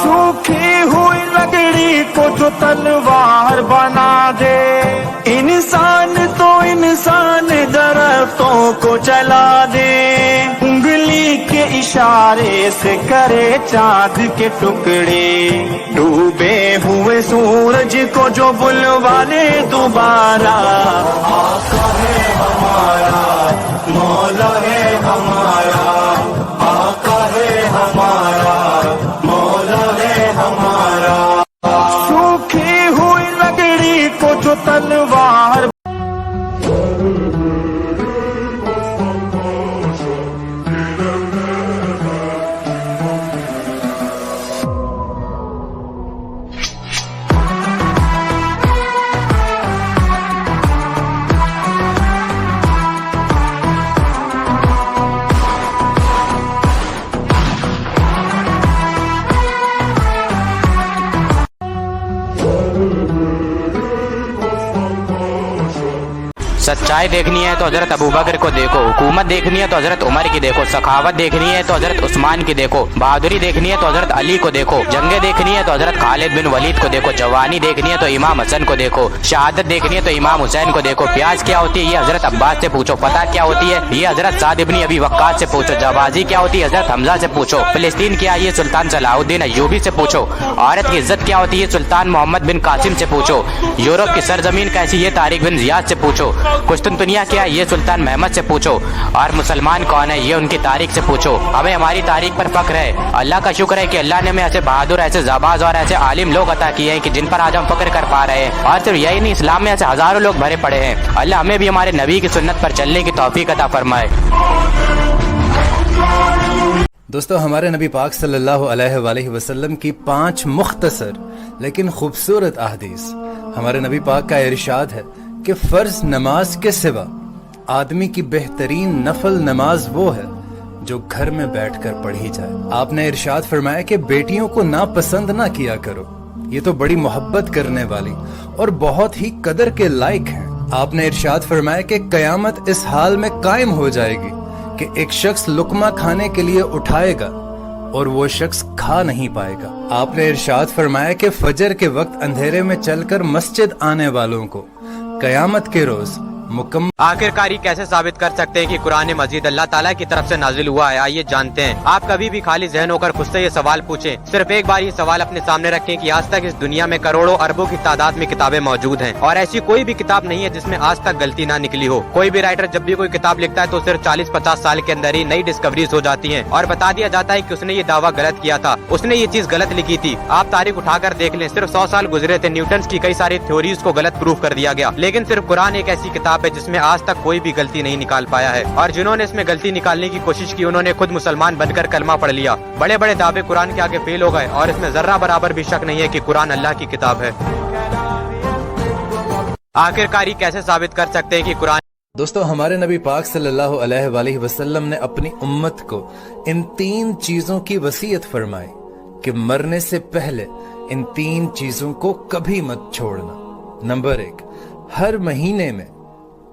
सूखी हुई लकड़ी को जो तलवार बना दे, इंसान तो इंसान दरख्तों को जला दे, उंगली के इशारे से करे चांद के टुकड़े, डूबे हुए सूरज को जो बुलवा ले दोबारा। आका है हमारा, मौला है हमारा, आका है हमारा, मौला है हमारा। सूखी हुई लकड़ी को जो तलवार सच्चाई देखनी है तो हजरत अबू बकर को देखो, हुकूमत देखनी है तो हजरत उमर की देखो, सखावत देखनी है तो हजरत उस्मान की देखो, बहादुरी देखनी है तो हजरत अली को देखो, जंगे देखनी है तो हजरत खालिद बिन वलीद को देखो, जवानी देखनी है तो इमाम हसन को देखो, शहादत देखनी है तो इमाम हुसैन को देखो, प्याज क्या होती है ये हजरत अब्बास से पूछो, फतह क्या होती है ये हजरत साद इब्न अबी वक्कास से पूछो, जाबाजी क्या होती है हजरत हमजा से पूछो, फिलिस्तीन क्या है ये सुल्तान सलाहुद्दीन अय्यूबी से पूछो, औरत की इज्जत क्या होती है सुल्तान मोहम्मद बिन कासिम से पूछो, यूरोप की सरजमीन कैसी है तारिक बिन जियाद से पूछो, कुश्तुनतुनिया क्या है ये सुल्तान महमद से पूछो, और मुसलमान कौन है ये उनकी तारीख से पूछो। हमें हमारी तारीख पर फख्र है। अल्लाह का शुक्र है कि अल्लाह ने हमें ऐसे बहादुर, ऐसे जाबाज और ऐसे आलिम लोग अता किए हैं कि जिन पर आज हम फख्र कर पा रहे हैं। और सिर्फ यही नहीं, इस्लाम में ऐसे हजारों लोग भरे पड़े हैं। अल्लाह हमें भी हमारे नबी की सुन्नत पर चलने की तौफीक अता फरमाए। दोस्तों, हमारे नबी पाक सल्लल्लाहु अलैहि वसल्लम की 5 मुख्तसर लेकिन खूबसूरत अहदीस। हमारे नबी पाक का इरशाद है कि फर्ज नमाज के सिवा आदमी की बेहतरीन नफल नमाज वो है जो घर में बैठकर पढ़ी जाए। आपने इरशाद फरमाया कि बेटियों को नापसंद ना किया करो, ये तो बड़ी मोहब्बत करने वाली और बहुत ही कदर के लायक हैं। आपने इरशाद फरमाया कि कयामत इस हाल में कायम हो जाएगी कि एक शख्स लुकमा खाने के लिए उठाएगा और वो शख्स खा नहीं पाएगा। आपने इरशाद फरमाया कि फजर के वक्त अंधेरे में चलकर मस्जिद आने वालों को कयामत के रोज मुकम्मल। आखिरकार कैसे साबित कर सकते हैं कि कुरान मजीद अल्लाह ताला की तरफ से नाजिल हुआ है? आइए जानते हैं। आप कभी भी खाली जहन होकर खुद से ये सवाल पूछें, सिर्फ एक बार ये सवाल अपने सामने रखें कि आज तक इस दुनिया में करोड़ों अरबों की तादाद में किताबें मौजूद हैं और ऐसी कोई भी किताब नहीं है जिसमें आज तक गलती ना निकली हो। कोई भी राइटर जब भी कोई किताब लिखता है तो सिर्फ 40-50 साल के अंदर ही नई डिस्कवरीज हो जाती है और बता दिया जाता है कि उसने ये दावा गलत किया था, उसने ये चीज गलत लिखी थी। आप तारीख उठाकर देख लें, सिर्फ 100 साल गुजरे थे, न्यूटन की कई सारी थ्योरीज को गलत प्रूफ कर दिया गया, लेकिन सिर्फ कुरान एक ऐसी किताब है जिसमें आज तक कोई भी गलती नहीं निकाल पाया है। और जिन्होंने इसमें गलती निकालने की कोशिश की उन्होंने खुद मुसलमान बनकर कलमा पढ़ लिया। बड़े बड़े दावे कुरान के आगे फेल हो गए और इसमें जर्रा बराबर भी शक नहीं है कि कुरान अल्लाह की किताब है। आखिरकार कैसे साबित कर सकते हैं कि कुरान। दोस्तों, हमारे नबी पाक सल्लल्लाहु अलैहि वसल्लम ने अपनी उम्मत को इन 3 चीजों की वसीयत फरमाई कि मरने से पहले इन 3 चीजों को कभी मत छोड़ना। नंबर 1, हर महीने में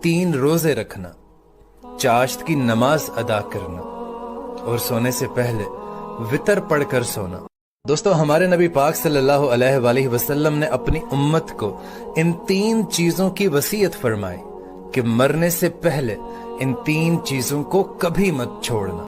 3 रोजे रखना, चाश्त की नमाज अदा करना और सोने से पहले वितर पढ़कर सोना। दोस्तों, हमारे नबी पाक सल्लल्लाहु अलैहि वसल्लम ने अपनी उम्मत को इन 3 चीजों की वसीयत फरमाई कि मरने से पहले इन 3 चीजों को कभी मत छोड़ना।